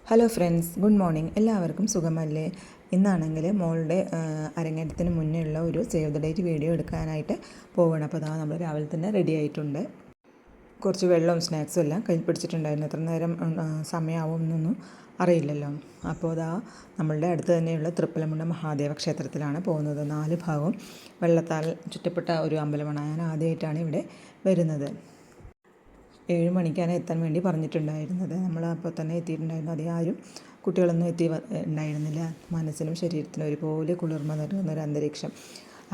Hello friends, good morning. എല്ലാവർക്കും സുഖമല്ലേ? ഇന്നാണെങ്കിൽ മോളുടെ അരങ്ങേറ്റത്തിന് മുന്നേ ഉള്ള ഒരു സേവ് ദ ഡേറ്റ് വീഡിയോ എടുക്കാനായിട്ട് പോവുകയാണ്. അപ്പോൾ അതാ നമ്മൾ രാവിലെ തന്നെ റെഡി ആയിട്ടുണ്ട്. കുറച്ച് വെള്ളവും സ്നാക്സും എല്ലാം കയ്യിൽ പിടിച്ചിട്ടുണ്ടായിരുന്നു. എത്ര നേരം സമയമാവും എന്നൊന്നും അറിയില്ലല്ലോ. അപ്പോൾ അതാ നമ്മളുടെ അടുത്ത് തന്നെയുള്ള തൃപ്പലമുണ്ട മഹാദേവ ക്ഷേത്രത്തിലാണ് പോകുന്നത്. 4 ഭാഗവും വെള്ളത്താൽ ചുറ്റപ്പെട്ട ഒരു അമ്പലമാണ്. ഞാൻ ആദ്യമായിട്ടാണ് ഇവിടെ വരുന്നത്. 7 മണിക്കാണ് എത്താൻ വേണ്ടി പറഞ്ഞിട്ടുണ്ടായിരുന്നത്. നമ്മൾ അപ്പോൾ തന്നെ എത്തിയിട്ടുണ്ടായിരുന്നു. അധികം ആരും കുട്ടികളൊന്നും ഉണ്ടായിരുന്നില്ല. മനസ്സിനും ശരീരത്തിനും ഒരുപോലെ കുളിർമ നൽകുന്നൊരു അന്തരീക്ഷം.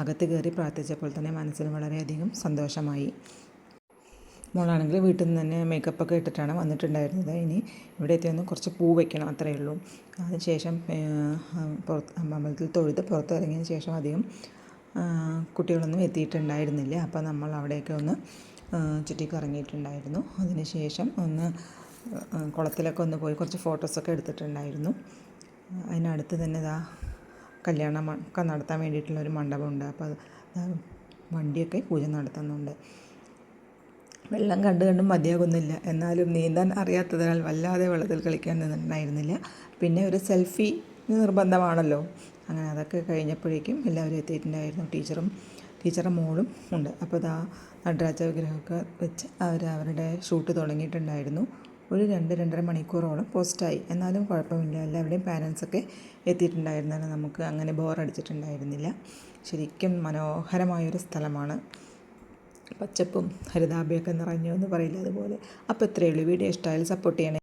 അകത്ത് കയറി പ്രാർത്ഥിച്ചപ്പോൾ തന്നെ മനസ്സിന് വളരെയധികം സന്തോഷമായി. മോളാണെങ്കിൽ വീട്ടിൽ നിന്ന് തന്നെ മേക്കപ്പൊക്കെ ഇട്ടിട്ടാണ് വന്നിട്ടുണ്ടായിരുന്നത്. ഇനി ഇവിടെ എത്തിയൊന്ന് കുറച്ച് പൂ വയ്ക്കണം, അത്രയേ ഉള്ളൂ. അതിനുശേഷം അമ്പലത്തിൽ തൊഴുത് പുറത്തിറങ്ങിയതിന് ശേഷം അധികം കുട്ടികളൊന്നും എത്തിയിട്ടുണ്ടായിരുന്നില്ല. അപ്പോൾ നമ്മൾ അവിടെയൊക്കെ ഒന്ന് ചുറ്റിക്കറങ്ങിയിട്ടുണ്ടായിരുന്നു. അതിന് ശേഷം ഒന്ന് കുളത്തിലൊക്കെ ഒന്ന് പോയി കുറച്ച് ഫോട്ടോസൊക്കെ എടുത്തിട്ടുണ്ടായിരുന്നു. അതിനടുത്ത് തന്നെ കല്യാണം ഒക്കെ നടത്താൻ വേണ്ടിയിട്ടുള്ളൊരു മണ്ഡപമുണ്ട്. അപ്പോൾ അത് വണ്ടിയൊക്കെ പൂജ നടത്തുന്നുണ്ട്. വെള്ളം കണ്ടും മതിയാകുന്നില്ല. എന്നാലും നീന്താൻ അറിയാത്തതിനാൽ വല്ലാതെ വെള്ളത്തിൽ കളിക്കാൻ നിന്നിട്ടുണ്ടായിരുന്നില്ല. പിന്നെ ഒരു സെൽഫി നിർബന്ധമാണല്ലോ. അങ്ങനെ അതൊക്കെ കഴിഞ്ഞപ്പോഴേക്കും എല്ലാവരും എത്തിയിട്ടുണ്ടായിരുന്നു. ടീച്ചറുടെ മോളും ഉണ്ട്. അപ്പോൾ നടരാജ വിഗ്രഹമൊക്കെ വെച്ച് അവരുടെ ഷൂട്ട് തുടങ്ങിയിട്ടുണ്ടായിരുന്നു. ഒരു 2-2.5 മണിക്കൂറോളം പോസ്റ്റായി. എന്നാലും കുഴപ്പമില്ല, എല്ലാവരുടെയും പാരൻസൊക്കെ എത്തിയിട്ടുണ്ടായിരുന്നാലും നമുക്ക് അങ്ങനെ ബോറടിച്ചിട്ടുണ്ടായിരുന്നില്ല. ശരിക്കും മനോഹരമായൊരു സ്ഥലമാണ്. പച്ചപ്പും ഹരിതാഭയൊക്കെ നിറഞ്ഞു എന്ന് പറയില്ല, അതുപോലെ. അപ്പോൾ ഇത്രയേ ഉള്ളൂ. വീഡിയോ ഇഷ്ടമായാലും സപ്പോർട്ട് ചെയ്യണേ.